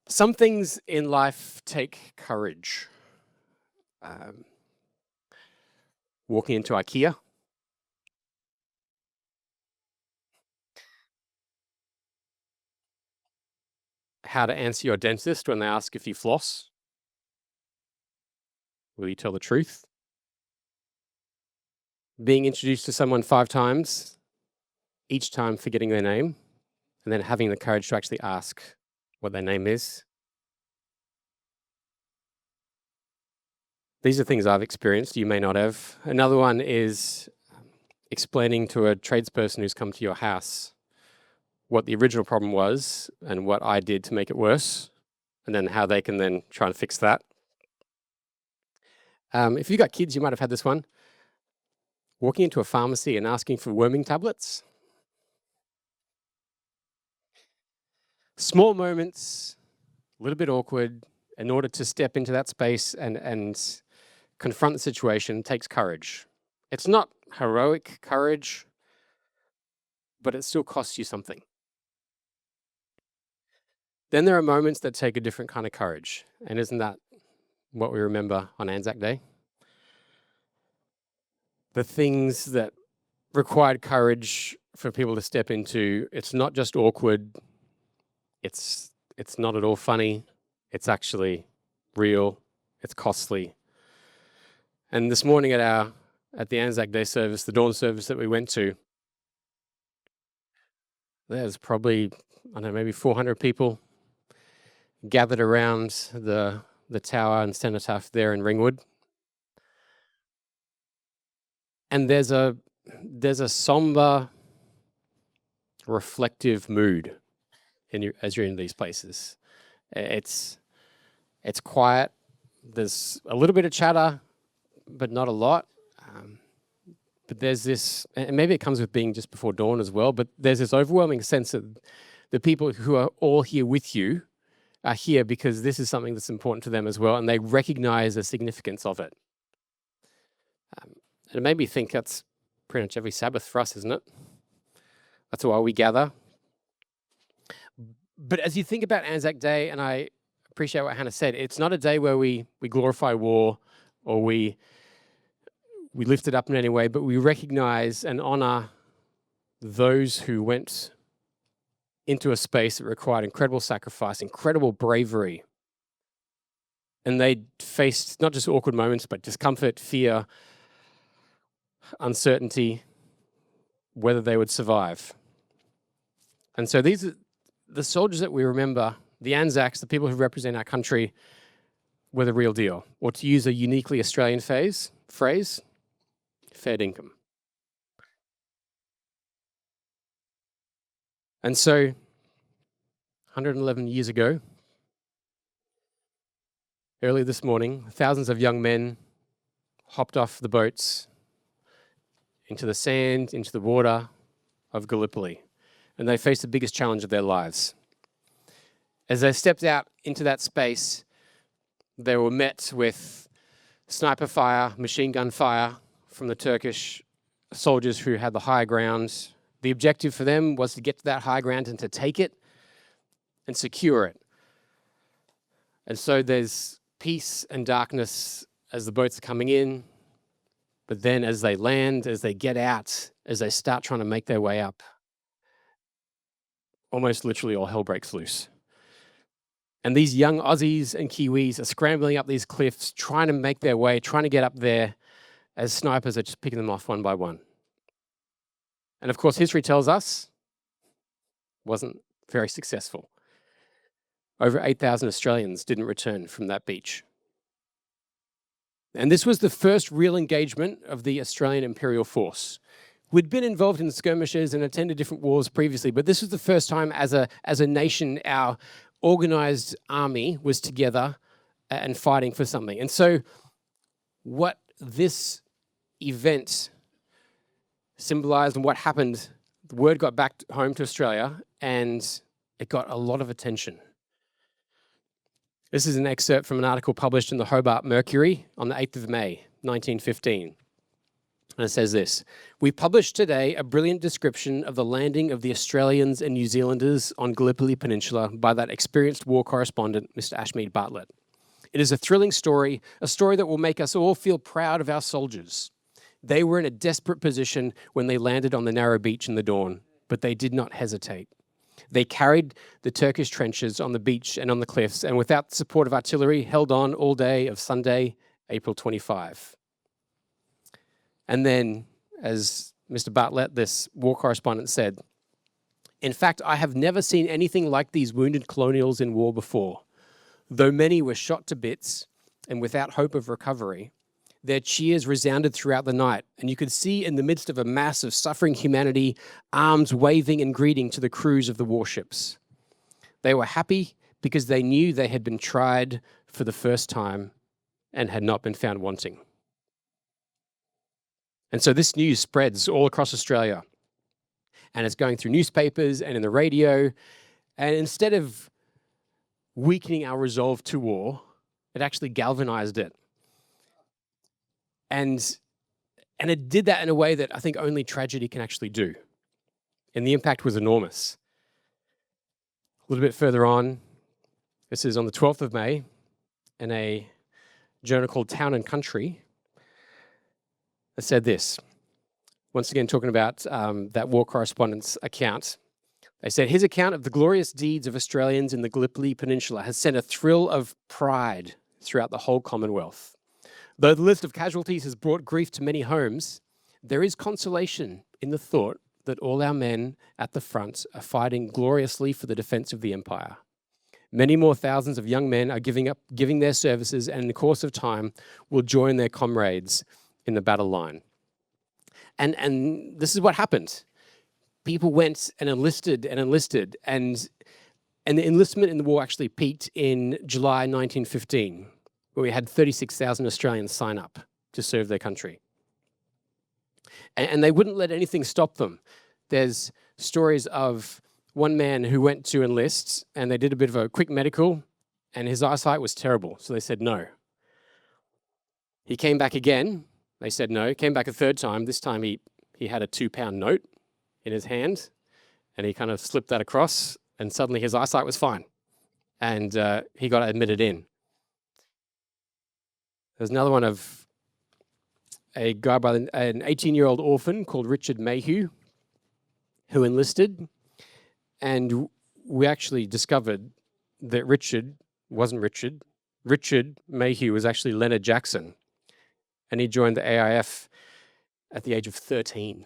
Some things in life take courage. Um, Walking into IKEA, how to answer your dentist when they ask if you floss. Will you tell the truth? Being introduced to someone 5 times, each time forgetting their name, and then having the courage to actually ask what their name is. These are things I've experienced, you may not have. Another one is explaining to a tradesperson who's come to your house what the original problem was and what I did to make it worse, and then how they can then try and fix that. If you've got kids, you might have had this one. Walking into a pharmacy and asking for worming tablets. Small moments, a little bit awkward. In order to step into that space and confront the situation takes courage. It's not heroic courage, but it still costs you something. Then there are moments that take a different kind of courage. And isn't that what we remember on Anzac Day? The things that required courage for people to step into, it's not just awkward, it's not at all funny, it's actually real, it's costly. And this morning at the Anzac Day service, the dawn service that we went to, there's probably, I don't know, maybe 400 people gathered around the tower and cenotaph there in Ringwood. And there's a somber, reflective mood as you're in these places. It's quiet. There's a little bit of chatter, but not a lot. But there's this, and maybe it comes with being just before dawn as well, but there's this overwhelming sense that the people who are all here with you are here because this is something that's important to them as well, and they recognize the significance of it. And it made me think that's pretty much every Sabbath for us, isn't it? That's why we gather. But as you think about Anzac Day, and I appreciate what Hannah said, it's not a day where we glorify war or we lift it up in any way, but we recognize and honor those who went into a space that required incredible sacrifice, incredible bravery. And they faced not just awkward moments, but discomfort, fear, uncertainty, whether they would survive. And so these are the soldiers that we remember, the Anzacs, the people who represent our country, were the real deal. Or to use a uniquely Australian phrase, fair dinkum. And so, 111 years ago, early this morning, thousands of young men hopped off the boats into the sand, into the water of Gallipoli, and they faced the biggest challenge of their lives. As they stepped out into that space, they were met with sniper fire, machine gun fire from the Turkish soldiers who had the high ground. The objective for them was to get to that high ground and to take it and secure it. And so there's peace and darkness as the boats are coming in, but then as they land, as they get out, as they start trying to make their way up, almost literally all hell breaks loose. And these young Aussies and Kiwis are scrambling up these cliffs, trying to make their way, trying to get up there, as snipers are just picking them off one by one. And of course, history tells us wasn't very successful. Over 8,000 Australians didn't return from that beach. And this was the first real engagement of the Australian Imperial Force. We'd been involved in skirmishes and attended different wars previously, but this was the first time as a nation our organized army was together and fighting for something. And so what this event symbolized and what happened, the word got back home to Australia and it got a lot of attention. This is an excerpt from an article published in the Hobart Mercury on the 8th of May, 1915. And it says this: "We published today a brilliant description of the landing of the Australians and New Zealanders on Gallipoli Peninsula by that experienced war correspondent, Mr. Ashmead Bartlett. It is a thrilling story, a story that will make us all feel proud of our soldiers. They were in a desperate position when they landed on the narrow beach in the dawn, but they did not hesitate. They carried the Turkish trenches on the beach and on the cliffs, and without the support of artillery, held on all day of Sunday, April 25. And then, as Mr. Bartlett, this war correspondent, said, "In fact, I have never seen anything like these wounded colonials in war before. Though many were shot to bits and without hope of recovery, their cheers resounded throughout the night, and you could see in the midst of a mass of suffering humanity, arms waving and greeting to the crews of the warships. They were happy because they knew they had been tried for the first time and had not been found wanting." And so this news spreads all across Australia, and it's going through newspapers and in the radio. And instead of weakening our resolve to war, it actually galvanized it. And it did that in a way that I think only tragedy can actually do. And the impact was enormous. A little bit further on, this is on the 12th of May, in a journal called Town and Country, it said this, once again talking about that war correspondent's account. They said, "His account of the glorious deeds of Australians in the Gallipoli Peninsula has sent a thrill of pride throughout the whole Commonwealth. Though the list of casualties has brought grief to many homes, there is consolation in the thought that all our men at the front are fighting gloriously for the defense of the empire. Many more thousands of young men are giving their services, and in the course of time will join their comrades in the battle line." And this is what happened. People went and enlisted, and the enlistment in the war actually peaked in July 1915. Where we had 36,000 Australians sign up to serve their country. And they wouldn't let anything stop them. There's stories of one man who went to enlist, and they did a bit of a quick medical, and his eyesight was terrible, so they said no. He came back again, they said no. Came back a third time. This time he had a £2 note in his hand, and he kind of slipped that across, and suddenly his eyesight was fine, and he got admitted in. There's another one of a guy an 18-year-old orphan called Richard Mayhew, who enlisted, and we actually discovered that Richard wasn't Richard. Richard Mayhew was actually Leonard Jackson, and he joined the AIF at the age of 13.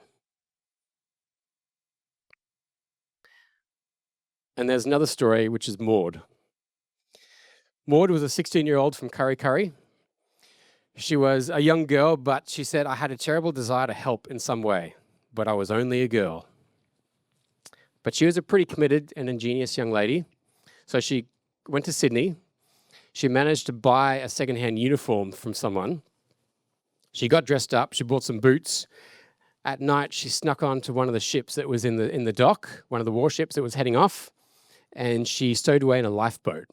And there's another story, which is Maud. Maud was a 16-year-old from Kurri Kurri. She was a young girl, but she said, "I had a terrible desire to help in some way, but I was only a girl." But she was a pretty committed and ingenious young lady. So she went to Sydney. She managed to buy a secondhand uniform from someone. She got dressed up. She bought some boots. At night, she snuck onto one of the ships that was in the dock, one of the warships that was heading off, and she stowed away in a lifeboat.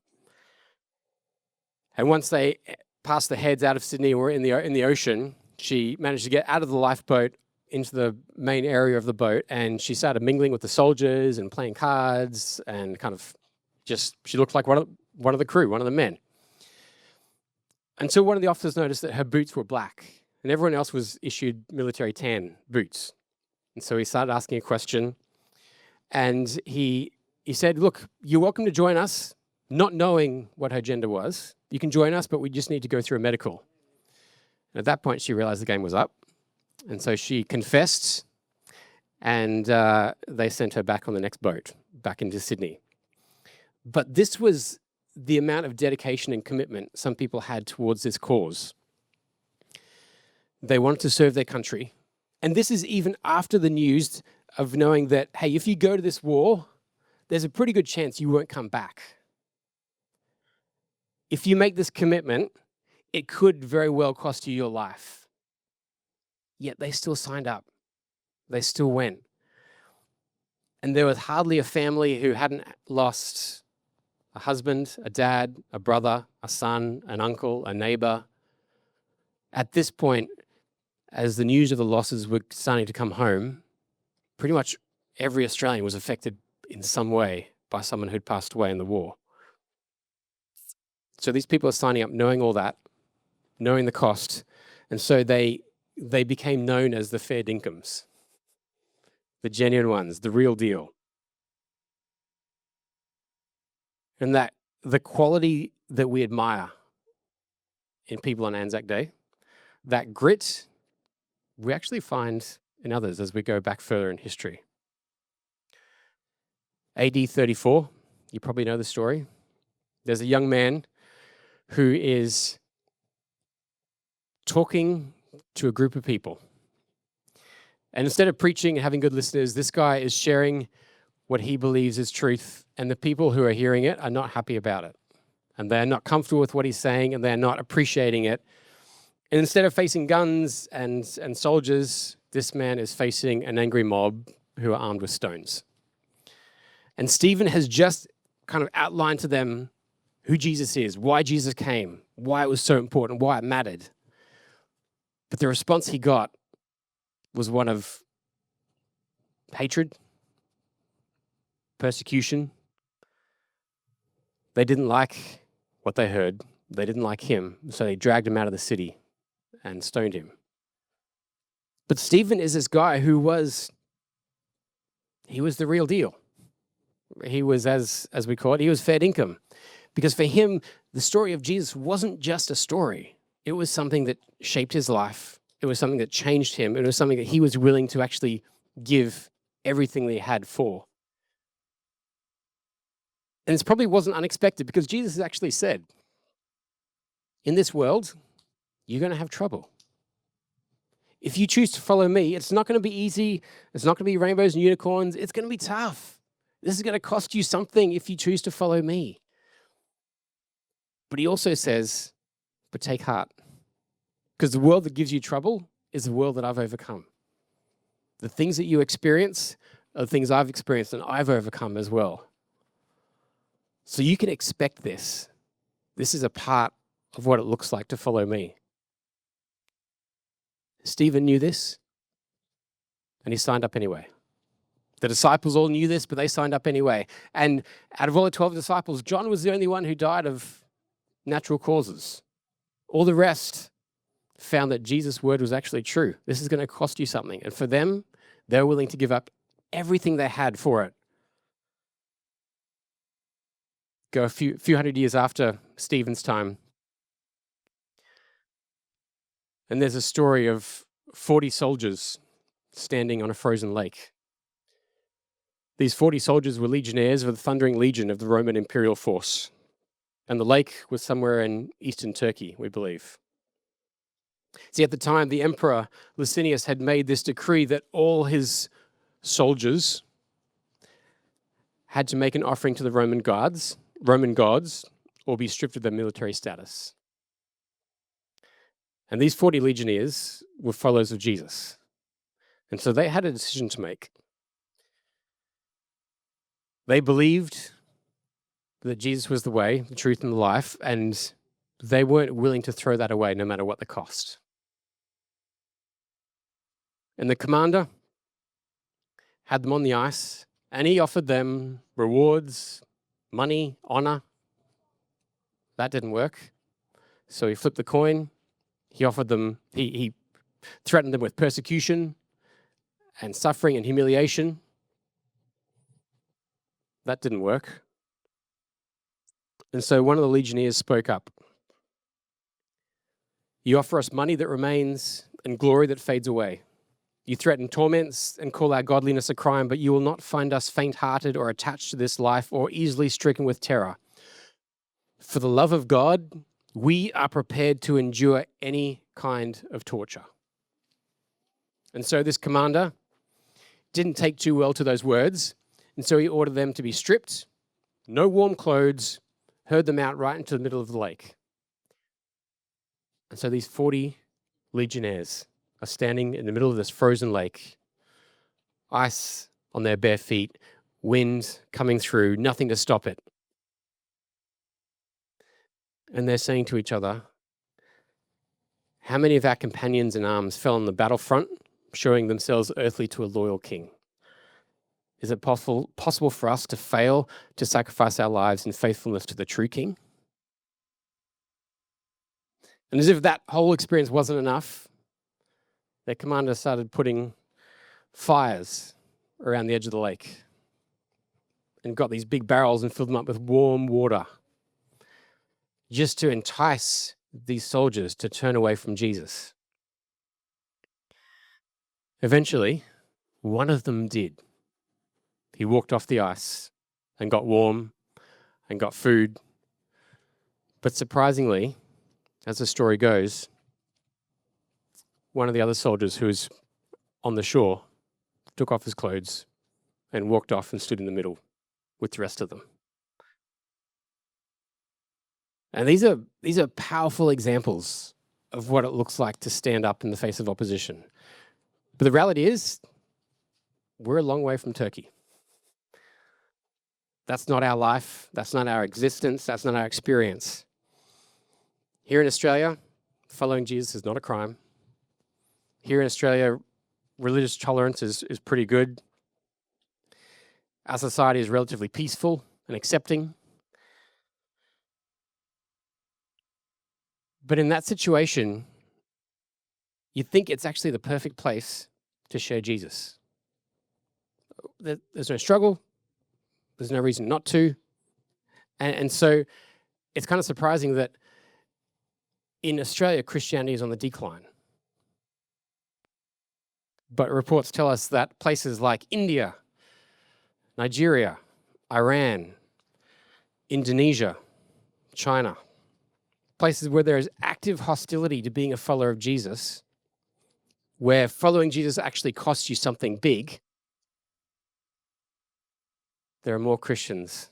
And once they past the heads out of Sydney or in the ocean, she managed to get out of the lifeboat into the main area of the boat, and she started mingling with the soldiers and playing cards, and kind of she looked like one of the crew, one of the men. Until one of the officers noticed that her boots were black, and everyone else was issued military tan boots. And so he started asking a question, and he said, "Look, you're welcome to join us," not knowing what her gender was. "You can join us, but we just need to go through a medical." And at that point, she realized the game was up. And so she confessed, and they sent her back on the next boat, back into Sydney. But this was the amount of dedication and commitment some people had towards this cause. They wanted to serve their country. And this is even after the news of knowing that, hey, if you go to this war, there's a pretty good chance you won't come back. If you make this commitment, it could very well cost you your life. Yet they still signed up. They still went. And there was hardly a family who hadn't lost a husband, a dad, a brother, a son, an uncle, a neighbor. At this point, as the news of the losses were starting to come home, pretty much every Australian was affected in some way by someone who'd passed away in the war. So these people are signing up knowing all that, knowing the cost, and so they became known as the fair dinkum, the genuine ones, the real deal. And that the quality that we admire in people on Anzac Day, that grit, we actually find in others as we go back further in history. AD 34, you probably know the story. There's a young man who is talking to a group of people. And instead of preaching and having good listeners, this guy is sharing what he believes is truth, and the people who are hearing it are not happy about it. And they're not comfortable with what he's saying, and they're not appreciating it. And instead of facing guns and soldiers, this man is facing an angry mob who are armed with stones. And Stephen has just kind of outlined to them who Jesus is, why Jesus came, why it was so important, why it mattered. But the response he got was one of hatred, persecution. They didn't like what they heard. They didn't like him, so they dragged him out of the city and stoned him. But Stephen is this guy who was the real deal. He was, as we call it, he was fair dinkum. Because for him, the story of Jesus wasn't just a story. It was something that shaped his life. It was something that changed him. It was something that he was willing to actually give everything that he had for. And this probably wasn't unexpected because Jesus has actually said, in this world, you're going to have trouble. If you choose to follow me, it's not going to be easy. It's not going to be rainbows and unicorns. It's going to be tough. This is going to cost you something if you choose to follow me. But he also says, but take heart. Because the world that gives you trouble is the world that I've overcome. The things that you experience are the things I've experienced and I've overcome as well. So you can expect this. This is a part of what it looks like to follow me. Stephen knew this, and he signed up anyway. The disciples all knew this, but they signed up anyway. And out of all the 12 disciples, John was the only one who died of natural causes. All the rest found that Jesus' word was actually true. This is going to cost you something. And for them, they're willing to give up everything they had for it. Go a few hundred years after Stephen's time. And there's a story of 40 soldiers standing on a frozen lake. These 40 soldiers were legionnaires of the Thundering Legion of the Roman imperial force. And the lake was somewhere in eastern Turkey, we believe. See, at the time, the emperor Licinius had made this decree that all his soldiers had to make an offering to the Roman gods, or be stripped of their military status. And these 40 legionnaires were followers of Jesus. And so they had a decision to make. They believed that Jesus was the way, the truth, and the life, and they weren't willing to throw that away no matter what the cost. And the commander had them on the ice, and he offered them rewards, money, honor. That didn't work. So he flipped the coin. He offered them, he threatened them with persecution and suffering and humiliation. That didn't work. And so one of the legionnaires spoke up. You offer us money that remains and glory that fades away. You threaten torments and call our godliness a crime, but you will not find us faint-hearted or attached to this life or easily stricken with terror. For the love of God, we are prepared to endure any kind of torture. And so this commander didn't take too well to those words, and so he ordered them to be stripped, no warm clothes, herd them out right into the middle of the lake. And so these 40 legionnaires are standing in the middle of this frozen lake, ice on their bare feet, wind coming through, nothing to stop it. And they're saying to each other, How many of our companions in arms fell on the battlefront, showing themselves earthly to a loyal king? Is it possible for us to fail to sacrifice our lives in faithfulness to the true king? And as if that whole experience wasn't enough, their commander started putting fires around the edge of the lake and got these big barrels and filled them up with warm water just to entice these soldiers to turn away from Jesus. Eventually, one of them did. He walked off the ice and got warm and got food. But surprisingly, as the story goes, one of the other soldiers who was on the shore took off his clothes and walked off and stood in the middle with the rest of them. And these are powerful examples of what it looks like to stand up in the face of opposition. But the reality is, we're a long way from Turkey. That's not our life. That's not our existence. That's not our experience. Here in Australia, following Jesus is not a crime. Here in Australia, religious tolerance is pretty good. Our society is relatively peaceful and accepting. But in that situation, you'd think it's actually the perfect place to share Jesus. There's no struggle. There's no reason not to. And so it's kind of surprising that in Australia, Christianity is on the decline. But reports tell us that places like India, Nigeria, Iran, Indonesia, China, places where there is active hostility to being a follower of Jesus, where following Jesus actually costs you something big, there are more Christians,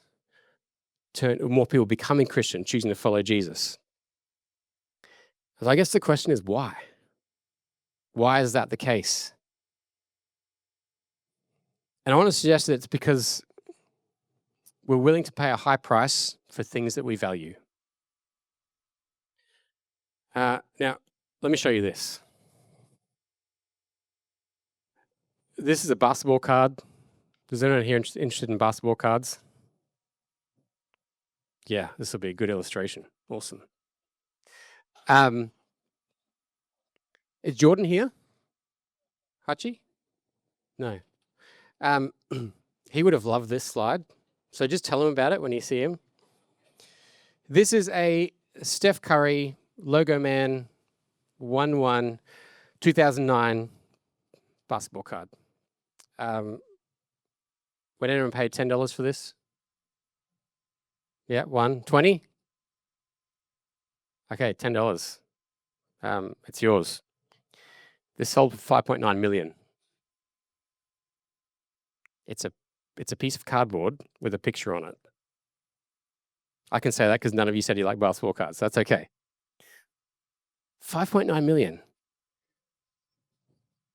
more people becoming Christian, choosing to follow Jesus. So I guess the question is why? Why is that the case? And I want to suggest that it's because we're willing to pay a high price for things that we value. Now, let me show you this. This is a basketball card. Is anyone here interested in basketball cards? Yeah, this will be a good illustration. Awesome. Is Jordan here? Hachi? No. He would have loved this slide. So just tell him about it when you see him. This is a Steph Curry Logo Man 1/1 2009 basketball card. Would anyone pay $10 for this? Yeah, 20? Okay, $10. It's yours. This sold for 5.9 million. It's a piece of cardboard with a picture on it. I can say that because none of you said you like basketball cards. That's okay. 5.9 million.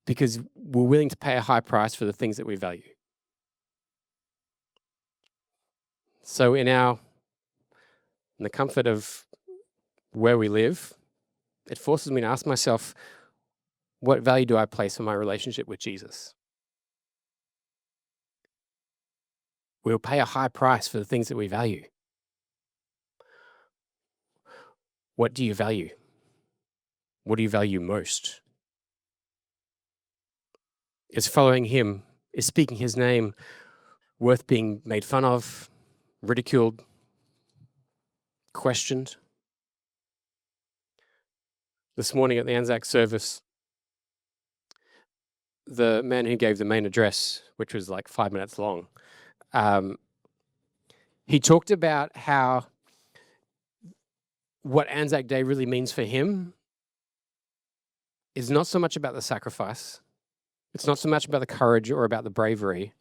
Because we're willing to pay a high price for the things that we value. So in the comfort of where we live, it forces me to ask myself, what value do I place on my relationship with Jesus? We'll pay a high price for the things that we value. What do you value? What do you value most? Is following him, is speaking his name worth being made fun of, ridiculed, questioned? This morning at the Anzac service, the man who gave the main address, which was like 5 minutes long, he talked about how what Anzac Day really means for him is not so much about the sacrifice. It's not so much about the courage or about the bravery.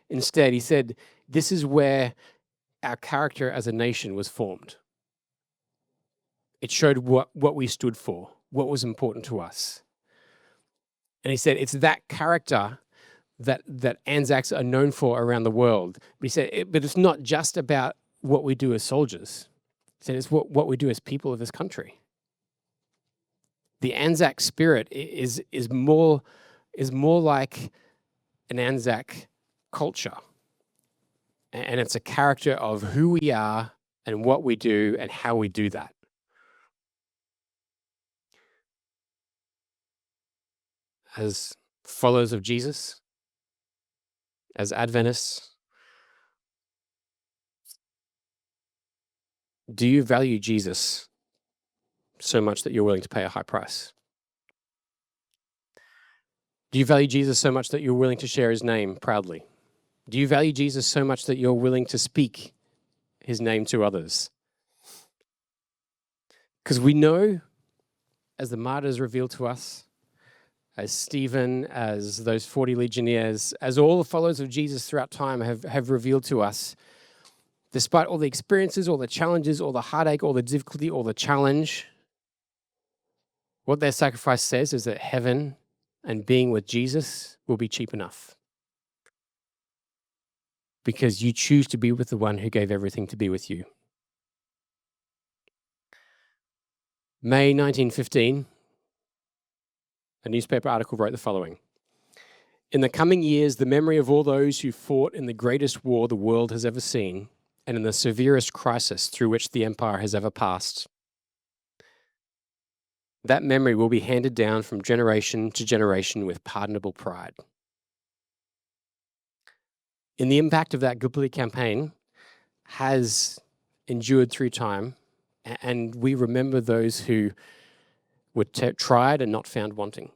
Instead, he said, this is where our character as a nation was formed. It showed what we stood for, what was important to us. And he said, it's that character that Anzacs are known for around the world. But he said, but it's not just about what we do as soldiers. He said, it's what we do as people of this country. The Anzac spirit is more like an Anzac culture. And it's a character of who we are and what we do and how we do that. As followers of Jesus, as Adventists, do you value Jesus so much that you're willing to pay a high price? Do you value Jesus so much that you're willing to share his name proudly? Do you value Jesus so much that you're willing to speak his name to others? Because we know, as the martyrs reveal to us, as Stephen, as those 40 legionnaires, as all the followers of Jesus throughout time have revealed to us, despite all the experiences, all the challenges, all the heartache, all the difficulty, all the challenge, what their sacrifice says is that heaven and being with Jesus will be cheap enough. Because you choose to be with the one who gave everything to be with you. May 1915, a newspaper article wrote the following. In the coming years, the memory of all those who fought in the greatest war the world has ever seen, and in the severest crisis through which the empire has ever passed, that memory will be handed down from generation to generation with pardonable pride. And the impact of that Gallipoli campaign has endured through time, and we remember those who were tried and not found wanting.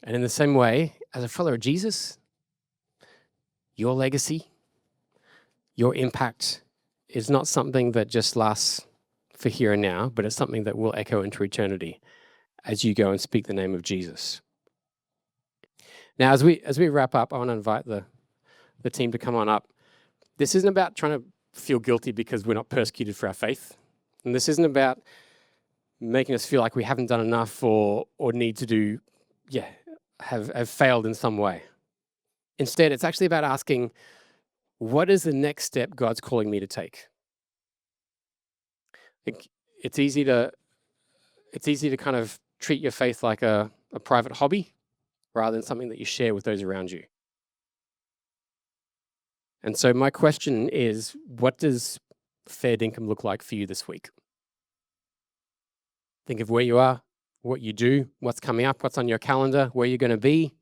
And in the same way, as a follower of Jesus, your legacy, your impact is not something that just lasts for here and now, but it's something that will echo into eternity as you go and speak the name of Jesus. Now, as we wrap up, I want to invite the team to come on up. This isn't about trying to feel guilty because we're not persecuted for our faith. And this isn't about making us feel like we haven't done enough or need to do, have failed in some way. Instead, it's actually about asking, what is the next step God's calling me to take? It's easy to kind of treat your faith like a private hobby rather than something that you share with those around you. And so my question is, what does fair dinkum look like for you this week? Think of where you are, what you do, what's coming up, what's on your calendar, where you're going to be.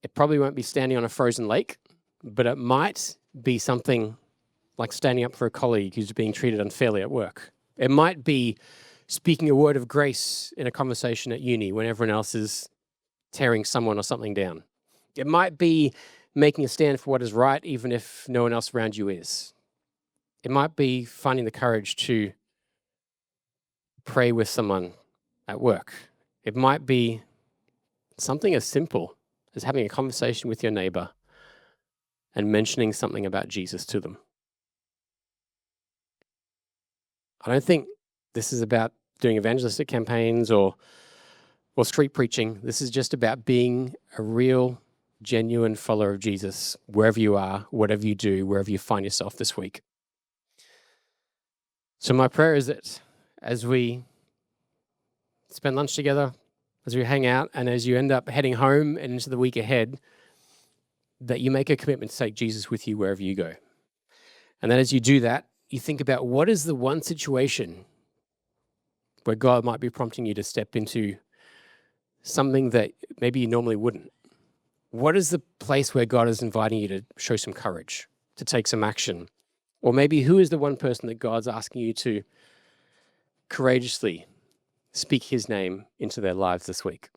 It probably won't be standing on a frozen lake, but it might be something like standing up for a colleague who's being treated unfairly at work. It might be speaking a word of grace in a conversation at uni when everyone else is tearing someone or something down. It might be making a stand for what is right, even if no one else around you is. It might be finding the courage to pray with someone at work. It might be something as simple as having a conversation with your neighbor and mentioning something about Jesus to them. I don't think this is about doing evangelistic campaigns or street preaching. This is just about being a real, genuine follower of Jesus wherever you are, whatever you do, wherever you find yourself this week. So my prayer is that as we spend lunch together, as we hang out, and as you end up heading home and into the week ahead, that you make a commitment to take Jesus with you wherever you go. And then as you do that, you think about what is the one situation where God might be prompting you to step into something that maybe you normally wouldn't. What is the place where God is inviting you to show some courage, to take some action? Or maybe who is the one person that God's asking you to courageously speak his name into their lives this week?